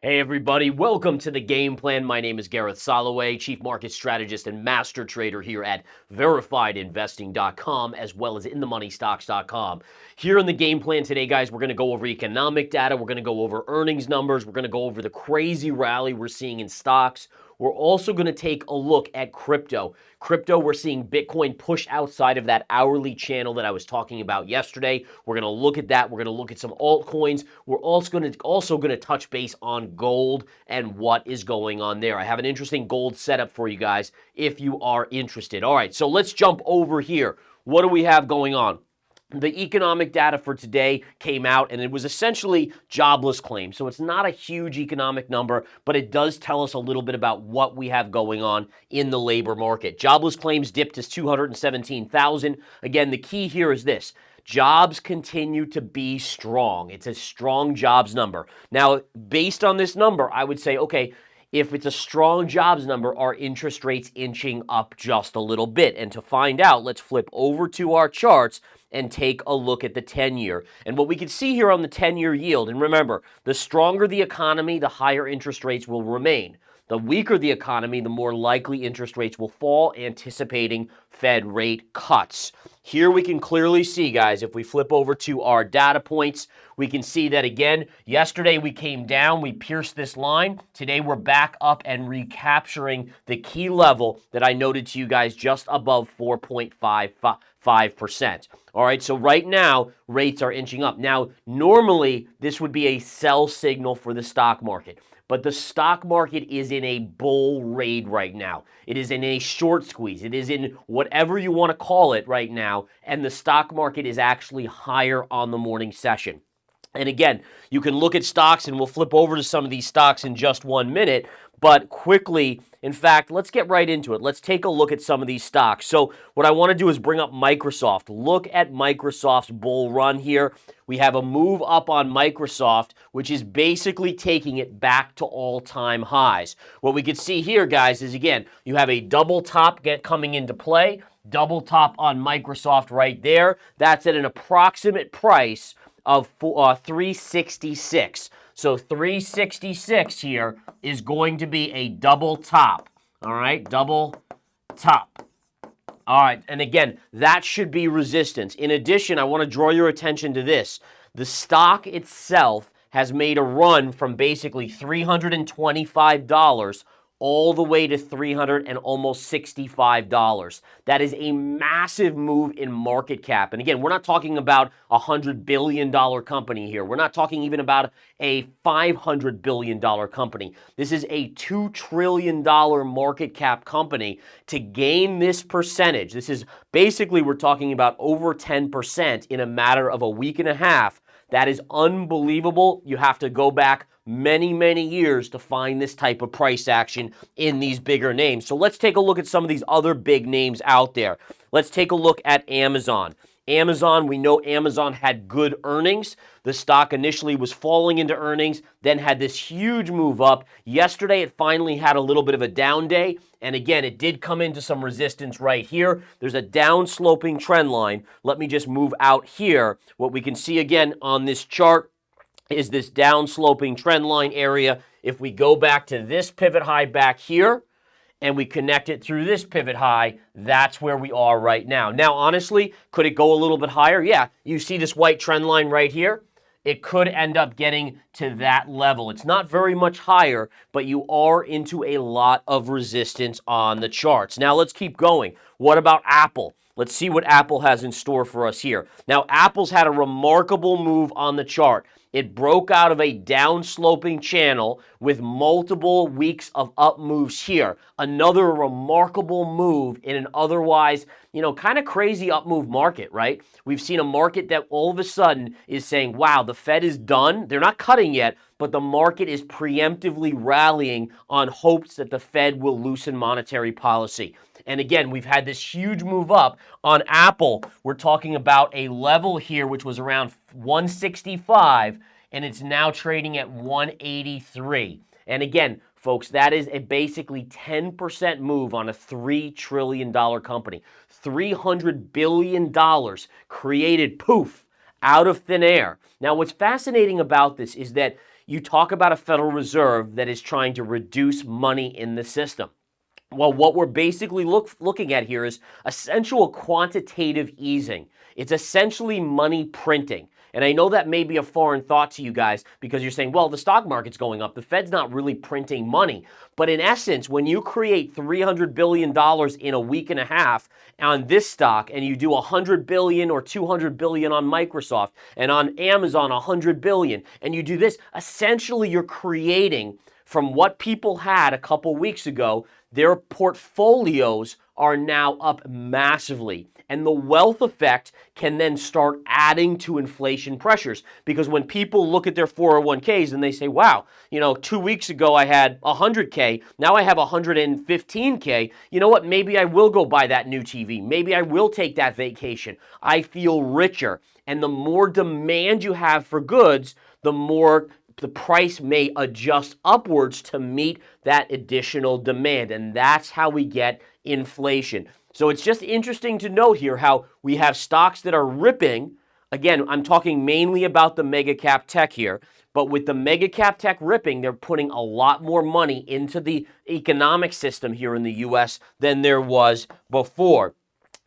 Hey everybody, welcome to the Game Plan. My name is Gareth 𝗶𝗁𝗍𝗂, Chief Market Strategist and Master Trader here at VerifiedInvesting.com as well as InTheMoneyStocks.com. Here in the Game Plan today, guys, we're going to go over economic data, we're going to go over earnings numbers, we're going to go over the crazy rally we're seeing in stocks. We're also going to take a look at crypto. We're seeing Bitcoin push outside of that hourly channel that I was talking about yesterday. We're going to look at that. We're going to look at some altcoins. We're also going to touch base on gold and what is going on there. I have an interesting gold setup for you guys if you are interested. All right, so let's jump over here. What do we have going on? The economic data for today came out, and it was essentially jobless claims. So it's not a huge economic number, but it does tell us a little bit about what we have going on in the labor market. Jobless claims dipped to 217,000. Again, the key here is this. Jobs continue to be strong. It's a strong jobs number. Now, based on this number, I would say, okay, if it's a strong jobs number, are interest rates inching up just a little bit? And to find out, let's flip over to our charts and take a look at the 10-year. And what we can see here on the 10-year yield, and remember, the stronger the economy, the higher interest rates will remain. The weaker the economy, the more likely interest rates will fall, anticipating Fed rate cuts. Here we can clearly see, guys, if we flip over to our data points, we can see that again, yesterday we came down, we pierced this line. Today we're back up and recapturing the key level that I noted to you guys just above 4.55%. All right, so right now, rates are inching up. Now, normally, this would be a sell signal for the stock market. But the stock market is in a bull raid right now. It is in a short squeeze. It is in whatever you want to call it right now. And the stock market is actually higher on the morning session. And again, you can look at stocks, and we'll flip over to some of these stocks in just 1 minute. But quickly, in fact, let's get right into it. Let's take a look at some of these stocks. So what I want to do is bring up Microsoft. Look at Microsoft's bull run here. We have a move up on Microsoft, which is basically taking it back to all-time highs. What we can see here, guys, is again, you have a double top coming into play. Double top on Microsoft right there. That's at an approximate price of 366. So 366 here is going to be a double top. All right, double top. All right, and again, that should be resistance. In addition, I want to draw your attention to this. The stock itself has made a run from basically $325 all the way to $300 and almost $65. That is a massive move in market cap. And again, we're not talking about a $100 billion company here. We're not talking even about a $500 billion company. This is a $2 trillion market cap company. To gain this percentage, this is basically, we're talking about over 10% in a matter of a week and a half. That is unbelievable. You have to go back many, many years to find this type of price action in these bigger names. So let's take a look at some of these other big names out there. Let's take a look at Amazon. Amazon, we know Amazon had good earnings. The stock initially was falling into earnings, then had this huge move up. Yesterday, it finally had a little bit of a down day. And again, it did come into some resistance right here. There's a down-sloping trend line. Let me just move out here. What we can see again on this chart is this down-sloping trend line area. If we go back to this pivot high back here, and we connect it through this pivot high, that's where we are right now. Now, honestly, could it go a little bit higher? Yeah, you see this white trend line right here? It could end up getting to that level. It's not very much higher, but you are into a lot of resistance on the charts. Now, let's keep going. What about Apple? Let's see what Apple has in store for us here. Now, Apple's had a remarkable move on the chart. It broke out of a down-sloping channel with multiple weeks of up moves here. Another remarkable move in an otherwise, kind of crazy up move market, right? We've seen a market that all of a sudden is saying, wow, the Fed is done. They're not cutting yet, but the market is preemptively rallying on hopes that the Fed will loosen monetary policy. And again, we've had this huge move up on Apple. We're talking about a level here, which was around 165, and it's now trading at 183. And again, folks, that is a basically 10% move on a $3 trillion company. $300 billion created, poof, out of thin air. Now, what's fascinating about this is that you talk about a Federal Reserve that is trying to reduce money in the system. Well, what we're basically looking at here is essential quantitative easing. It's essentially money printing. And I know that may be a foreign thought to you guys because you're saying, well, the stock market's going up. The Fed's not really printing money. But in essence, when you create $300 billion in a week and a half on this stock and you do $100 billion or $200 billion on Microsoft and on Amazon $100 billion and you do this, essentially you're creating from what people had a couple weeks ago, their portfolios are now up massively. And the wealth effect can then start adding to inflation pressures. Because when people look at their 401ks and they say, wow, 2 weeks ago I had 100K, now I have 115K. You know what? Maybe I will go buy that new TV. Maybe I will take that vacation. I feel richer. And the more demand you have for goods, the more the price may adjust upwards to meet that additional demand. And that's how we get inflation. So it's just interesting to note here how we have stocks that are ripping. Again, I'm talking mainly about the mega cap tech here. But with the mega cap tech ripping, they're putting a lot more money into the economic system here in the US than there was before.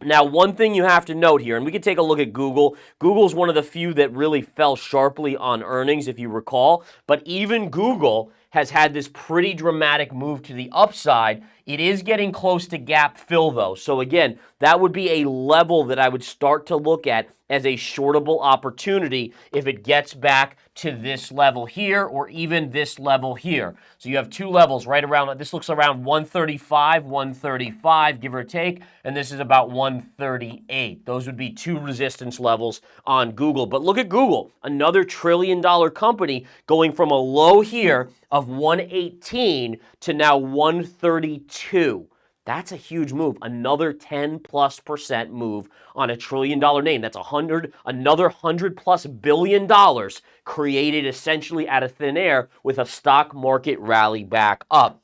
Now, one thing you have to note here, and we can take a look at Google. Google's one of the few that really fell sharply on earnings, if you recall. But even Google has had this pretty dramatic move to the upside. It is getting close to gap fill, though. So again, that would be a level that I would start to look at as a shortable opportunity if it gets back to this level here or even this level here. So you have two levels right around, this looks around 135, give or take, and this is about 138. Those would be two resistance levels on Google. But look at Google, another trillion-dollar company going from a low here of 118 to now 132. That's a huge move. Another 10+% move on a trillion-dollar name. That's another $100+ billion created essentially out of thin air with a stock market rally back up.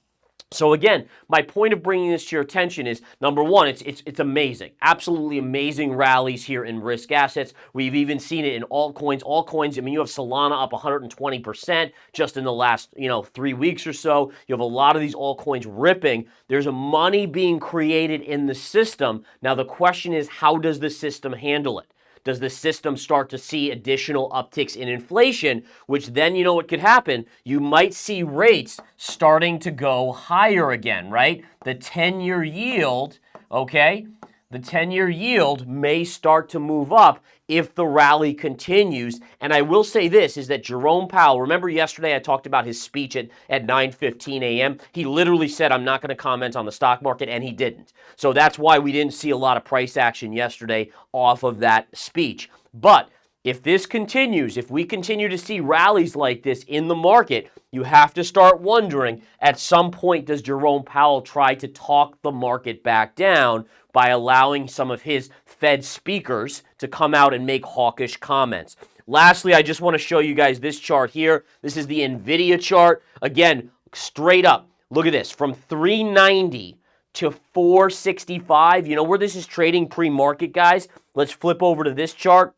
So again, my point of bringing this to your attention is, number one, it's amazing. Absolutely amazing rallies here in risk assets. We've even seen it in altcoins. Altcoins, I mean, you have Solana up 120% just in the last, 3 weeks or so. You have a lot of these altcoins ripping. There's money being created in the system. Now, the question is, how does the system handle it? Does the system start to see additional upticks in inflation, which then you know what could happen? You might see rates starting to go higher again, right? The 10-year yield, okay? The 10-year yield may start to move up if the rally continues. And I will say this, is that Jerome Powell, remember yesterday I talked about his speech at 9:15 a.m.? He literally said, I'm not going to comment on the stock market, and he didn't. So that's why we didn't see a lot of price action yesterday off of that speech. But if this continues, if we continue to see rallies like this in the market, you have to start wondering, at some point, does Jerome Powell try to talk the market back down by allowing some of his Fed speakers to come out and make hawkish comments? Lastly, I just want to show you guys this chart here. This is the Nvidia chart. Again, straight up, look at this, from 390 to 465. You know where this is trading pre-market, guys? Let's flip over to this chart.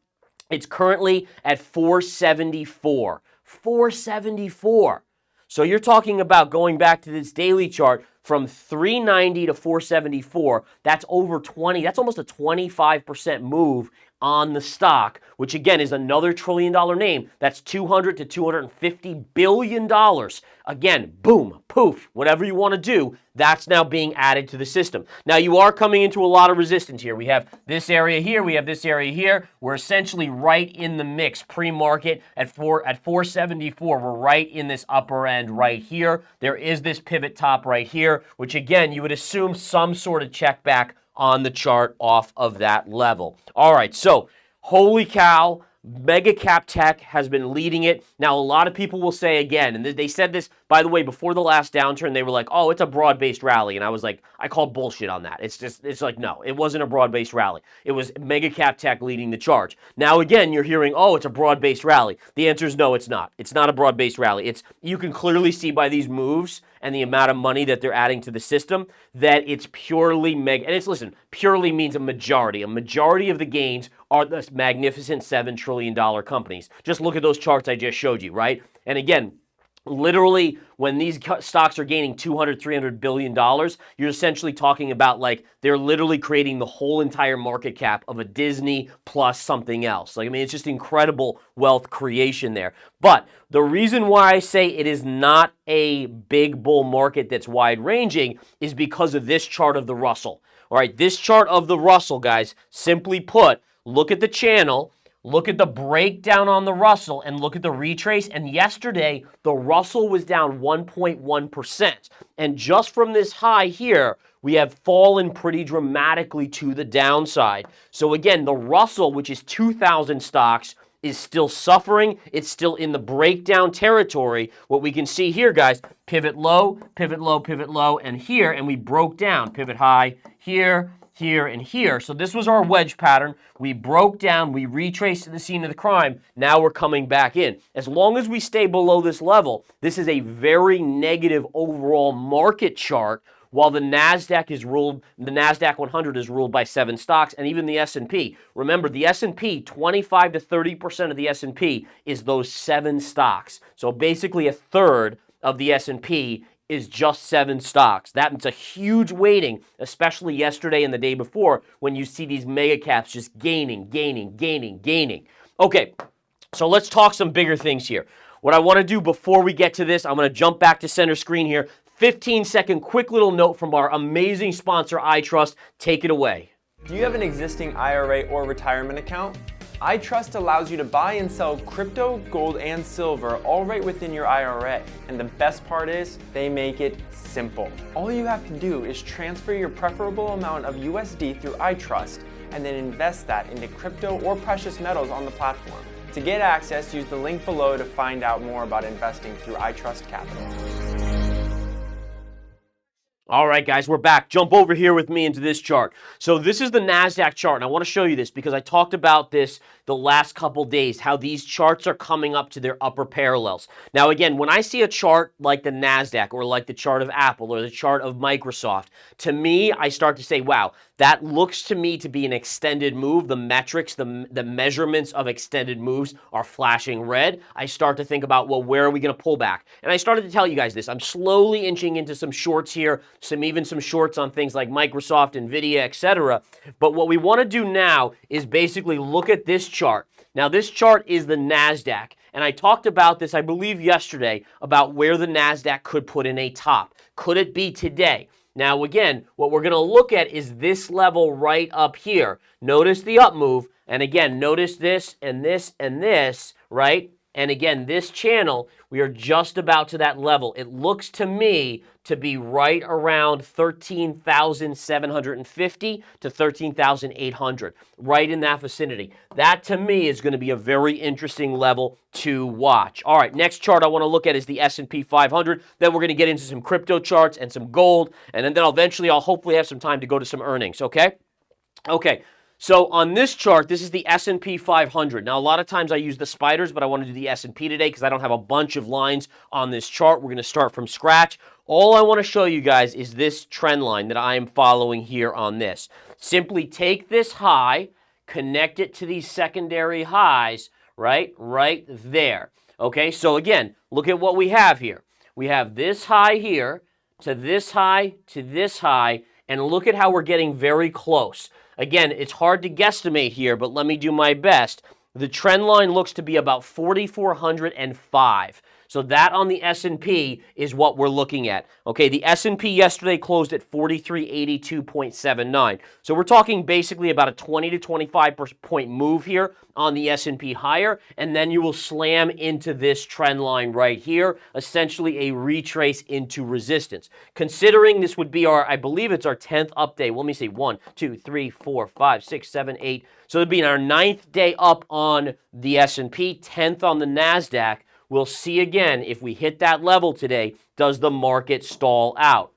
It's currently at 474. 474. So you're talking about going back to this daily chart from 390 to 474. That's over 20. That's almost a 25% move on the stock, which again is another trillion-dollar name. That's $200 to $250 billion. Again, boom, poof, whatever you want to do, that's now being added to the system. Now, you are coming into a lot of resistance here. We have this area here. We have this area here. We're essentially right in the mix pre-market at 474. We're right in this upper end right here. There is this pivot top right here, which again, you would assume some sort of check back on the chart off of that level. All right, so holy cow, mega cap tech has been leading it. Now, a lot of people will say again, and they said this, by the way, before the last downturn, they were like, oh, it's a broad-based rally. And I was like, I called bullshit on that. It's like, no, it wasn't a broad-based rally. It was mega cap tech leading the charge. Now, again, you're hearing, oh, it's a broad-based rally. The answer is no, it's not. It's not a broad-based rally. You can clearly see by these moves and the amount of money that they're adding to the system that it's purely mega. And listen, purely means a majority. A majority of the gains are the magnificent $7 trillion companies. Just look at those charts I just showed you, right? And again, Literally, when these stocks are gaining $200, $300 billion, you're essentially talking about like they're literally creating the whole entire market cap of a Disney plus something else. Like, I mean, it's just incredible wealth creation there. But the reason why I say it is not a big bull market that's wide ranging is because of this chart of the Russell. All right, this chart of the Russell, guys, simply put, look at the channel. Look at the breakdown on the Russell and look at the retrace. And yesterday, the Russell was down 1.1%. And just from this high here, we have fallen pretty dramatically to the downside. So again, the Russell, which is 2,000 stocks, is still suffering. It's still in the breakdown territory. What we can see here, guys, pivot low, pivot low, pivot low, and here, and we broke down, pivot high here, here, and here. So this was our wedge pattern. We broke down, we retraced to the scene of the crime. Now we're coming back in. As long as we stay below this level, this is a very negative overall market chart, while the NASDAQ is ruled, the NASDAQ 100 is ruled by 7 stocks, and even the S&P. Remember, the S&P, 25 to 30% of the S&P is those 7 stocks. So basically a third of the S&P is just 7 stocks. That's a huge weighting, especially yesterday and the day before, when you see these mega caps just gaining. Okay, so let's talk some bigger things here. What I want to do before we get to this, I'm going to jump back to center screen here. 15-second quick little note from our amazing sponsor, iTrust. Take it away. Do you have an existing IRA or retirement account? iTrust allows you to buy and sell crypto, gold, and silver all right within your IRA. And the best part is, they make it simple. All you have to do is transfer your preferable amount of USD through iTrust and then invest that into crypto or precious metals on the platform. To get access, use the link below to find out more about investing through iTrust Capital. All right, guys, we're back. Jump over here with me into this chart. So this is the NASDAQ chart, and I want to show you this because I talked about this the last couple days, how these charts are coming up to their upper parallels. Now, again, when I see a chart like the NASDAQ or like the chart of Apple or the chart of Microsoft, to me, I start to say, wow, that looks to me to be an extended move. The metrics, the measurements of extended moves are flashing red. I start to think about, well, where are we going to pull back? And I started to tell you guys this. I'm slowly inching into some shorts here, even some shorts on things like Microsoft, Nvidia, etc. But what we want to do now is basically look at this chart. Now, this chart is the NASDAQ. And I talked about this, I believe, yesterday, about where the NASDAQ could put in a top. Could it be today? Now, again, what we're going to look at is this level right up here. Notice the up move, and again, notice this and this and this, right? And again, this channel, we are just about to that level. It looks to me to be right around 13,750 to 13,800, right in that vicinity. That, to me, is going to be a very interesting level to watch. All right, next chart I want to look at is the S&P 500. Then we're going to get into some crypto charts and some gold, and then eventually I'll hopefully have some time to go to some earnings, okay? Okay. So on this chart, this is the S&P 500. Now, a lot of times I use the spiders, but I want to do the S&P today because I don't have a bunch of lines on this chart. We're going to start from scratch. All I want to show you guys is this trend line that I am following here on this. Simply take this high, connect it to these secondary highs, right there. Okay, so again, look at what we have here. We have this high here to this high to this high, and look at how we're getting very close. Again, it's hard to guesstimate here, but let me do my best. The trend line looks to be about 4,405. So that on the S&P is what we're looking at. Okay, the S&P yesterday closed at 4382.79. So we're talking basically about a 20 to 25 point move here on the S&P higher, and then you will slam into this trend line right here, essentially a retrace into resistance. Considering this would be our, I believe it's our 10th update. Let me see, 1, 2, 3, 4, 5, 6, 7, 8. So it'd be our 9th day up on the S&P, 10th on the NASDAQ. We'll see again, if we hit that level today, does the market stall out?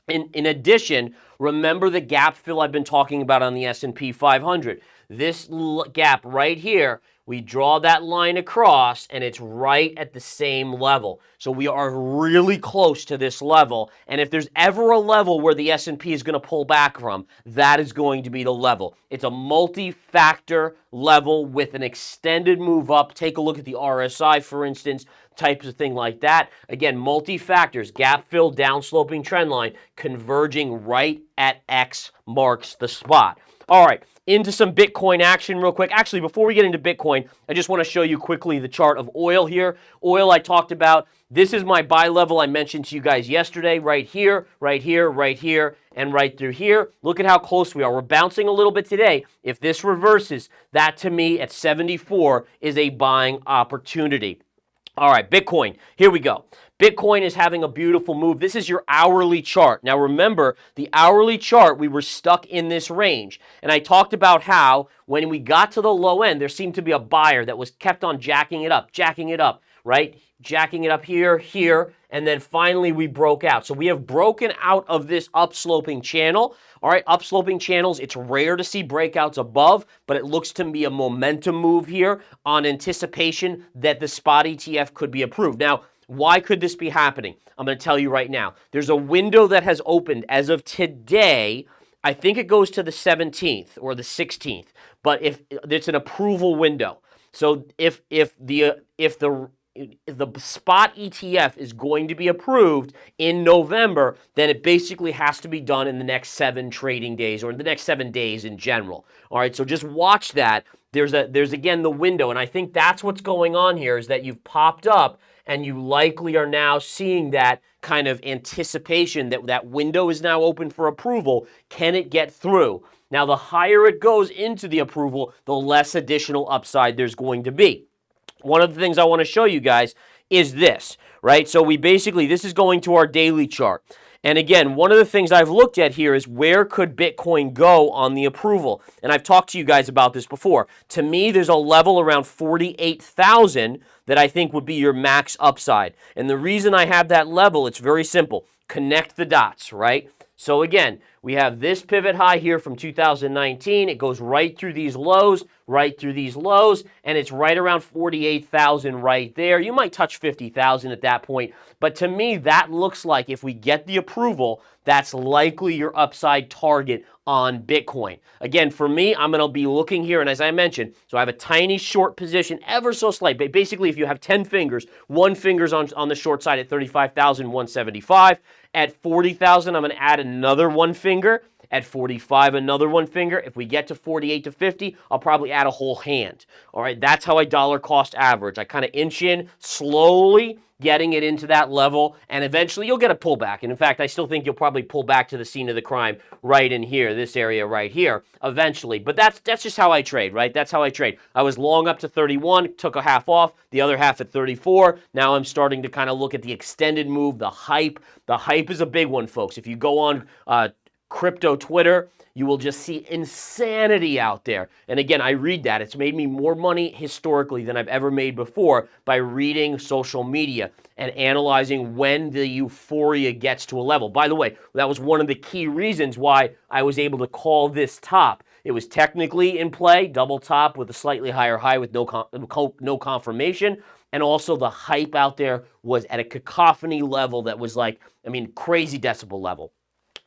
In addition, remember the gap fill I've been talking about on the S&P 500. This gap right here, We draw that line across, and it's right at the same level. So we are really close to this level. And if there's ever a level where the S&P is going to pull back from, that is going to be the level. It's a multi-factor level with an extended move up. Take a look at the RSI, for instance, types of thing like that. Again, multi-factors, gap fill, down-sloping trend line, converging right at X marks the spot. All right, into some Bitcoin action real quick. Actually, before we get into Bitcoin, I just want to show you quickly the chart of oil here. Oil I talked about. This is my buy level I mentioned to you guys yesterday, right here, right here, right here, and right through here. Look at how close we are. We're bouncing a little bit today. If this reverses, that to me at 74 is a buying opportunity. All right, Bitcoin, here we go. Bitcoin is having a beautiful move. This is your hourly chart. Now remember, the hourly chart, we were stuck in this range. And I talked about how when we got to the low end, there seemed to be a buyer that was kept on jacking it up, right? Jacking it up here, here, and then finally we broke out. So we have broken out of this upsloping channel. All right, upsloping channels, it's rare to see breakouts above, but it looks to be a momentum move here on anticipation that the spot ETF could be approved. Now, why could this be happening? I'm going to tell you right now. There's a window that has opened as of today. I think it goes to the 17th or the 16th, but if it's an approval window. So if the spot ETF is going to be approved in November, then it basically has to be done in the next 7 trading days or in the next 7 days in general. All right, so just watch that. There's again the window, and I think that's what's going on here is that you've popped up and you likely are now seeing that kind of anticipation that that window is now open for approval. Can it get through? Now, the higher it goes into the approval, the less additional upside there's going to be. One of the things I want to show you guys is this, right? So this is going to our daily chart. And again, one of the things I've looked at here is where could Bitcoin go on the approval? And I've talked to you guys about this before. To me, there's a level around 48,000 that I think would be your max upside. And the reason I have that level, it's very simple. Connect the dots, right? So again, we have this pivot high here from 2019. It goes right through these lows, and it's right around 48,000 right there. You might touch 50,000 at that point, but to me, that looks like if we get the approval, that's likely your upside target on Bitcoin. Again, for me, I'm going to be looking here, and as I mentioned, so I have a tiny short position, ever so slight. But basically, if you have 10 fingers, one finger's on the short side at 35,175. At 40,000, I'm going to add another one finger. At 45, another one finger. If we get to 48 to 50, I'll probably add a whole hand. All right, that's how I dollar cost average. I kind of inch in slowly, getting it into that level, and eventually you'll get a pullback. And in fact, I still think you'll probably pull back to the scene of the crime right in here, this area right here, eventually. But that's just how I trade, right? That's how I trade. I was long up to 31, took a half off, the other half at 34. Now I'm starting to kind of look at the extended move, the hype. The hype is a big one, folks. If you go on crypto Twitter, you will just see insanity out there. And again, I read that. It's made me more money historically than I've ever made before by reading social media and analyzing when the euphoria gets to a level. By the way, that was one of the key reasons why I was able to call this top. It was technically in play, double top with a slightly higher high with no confirmation. And also the hype out there was at a cacophony level that was like, crazy decibel level.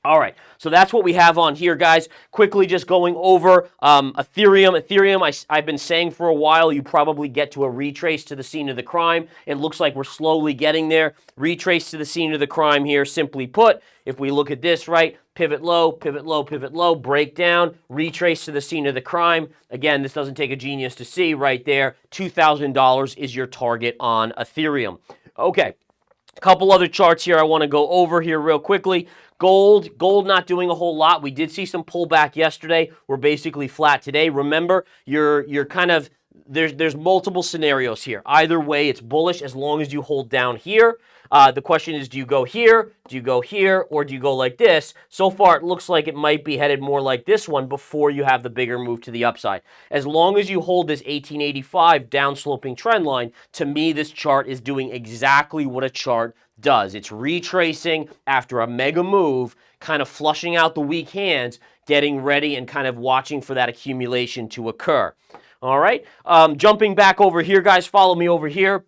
All right, so that's what we have on here, guys. Quickly just going over Ethereum. Ethereum, I've been saying for a while, you probably get to a retrace to the scene of the crime. It looks like we're slowly getting there. Retrace to the scene of the crime here, simply put. If we look at this, right, pivot low, pivot low, pivot low, breakdown, retrace to the scene of the crime. Again, this doesn't take a genius to see right there. $2,000 is your target on Ethereum. Okay, a couple other charts here I want to go over here real quickly. Gold not doing a whole lot. We did see some pullback yesterday. We're basically flat today. Remember, you're kind of, there's multiple scenarios here. Either way, it's bullish as long as you hold down here. The question is, do you go here, do you go here, or do you go like this? So far, it looks like it might be headed more like this one before you have the bigger move to the upside. As long as you hold this 1885 downsloping trend line, to me, this chart is doing exactly what a chart does. It's retracing after a mega move, kind of flushing out the weak hands, getting ready and kind of watching for that accumulation to occur. All right. Jumping back over here, guys, follow me over here.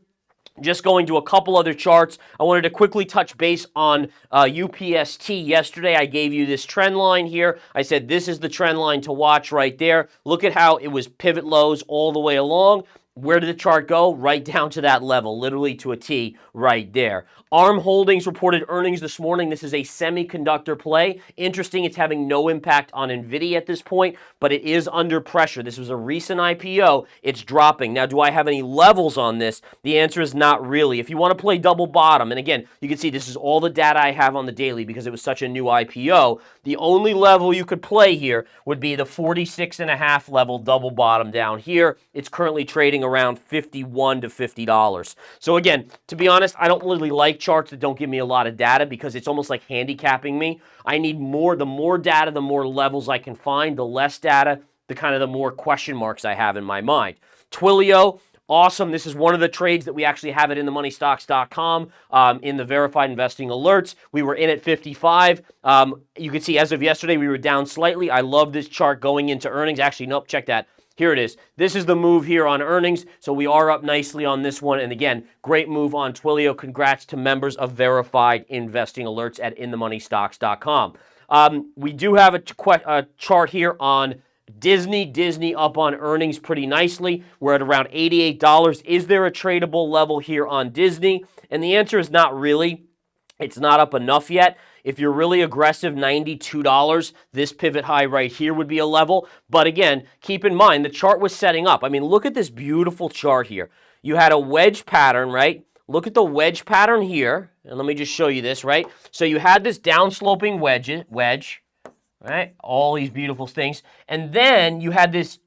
Just going to a couple other charts. I wanted to quickly touch base on UPST. Yesterday, I gave you this trend line here. I said this is the trend line to watch right there. Look at how it was pivot lows all the way along. Where did the chart go? Right down to that level, literally to a T right there. ARM Holdings reported earnings this morning. This is a semiconductor play. Interesting, it's having no impact on Nvidia at this point, but it is under pressure. This was a recent IPO. It's dropping. Now, do I have any levels on this? The answer is not really. If you want to play double bottom, and again, you can see this is all the data I have on the daily because it was such a new IPO. The only level you could play here would be the 46.5 level double bottom down here. It's currently trading around $51 to $50. So again, to be honest, I don't really like charts that don't give me a lot of data because it's almost like handicapping me. I need more. The more data, the more levels I can find. The less data, the more question marks I have in my mind. Twilio, awesome. This is one of the trades that we actually have it in themoneystocks.com in the verified investing alerts. We were in at 55. You can see as of yesterday, we were down slightly. I love this chart going into earnings. Actually, nope, check that. Here it is. This is the move here on earnings. So we are up nicely on this one. And again, great move on Twilio. Congrats to members of verified investing alerts at inthemoneystocks.com. We do have a chart here on Disney. Disney up on earnings pretty nicely. We're at around $88. Is there a tradable level here on Disney? And the answer is not really. It's not up enough yet. If you're really aggressive, $92, this pivot high right here would be a level. But again, keep in mind, the chart was setting up. I mean, look at this beautiful chart here. You had a wedge pattern, right? Look at the wedge pattern here. And let me just show you this, right? So you had this downsloping wedge, right? All these beautiful things. And then you had this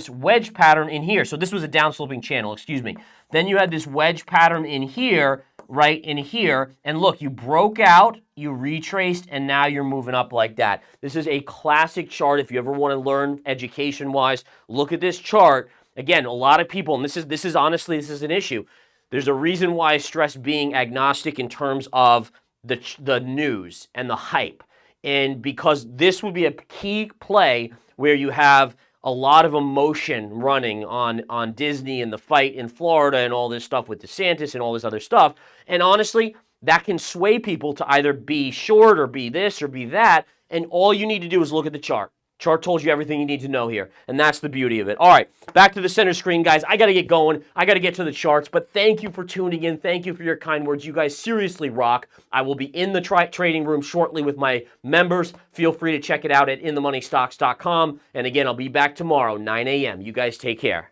wedge pattern in here. So this was a downsloping channel, excuse me. Then you had this wedge pattern in here, right in here, and look, you broke out, you retraced, and now you're moving up like that. This is a classic chart. If you ever want to learn education-wise, look at this chart. Again, a lot of people, and this is honestly, this is an issue. There's a reason why I stress being agnostic in terms of the news and the hype, and because this would be a key play where you have a lot of emotion running on Disney and the fight in Florida and all this stuff with DeSantis and all this other stuff. And honestly, that can sway people to either be short or be this or be that. And all you need to do is look at the chart. Chart told you everything you need to know here, and that's the beauty of it. All right, back to the center screen, guys. I got to get going. I got to get to the charts, but thank you for tuning in. Thank you for your kind words. You guys seriously rock. I will be in the trading room shortly with my members. Feel free to check it out at inthemoneystocks.com. And again, I'll be back tomorrow, 9 a.m. You guys take care.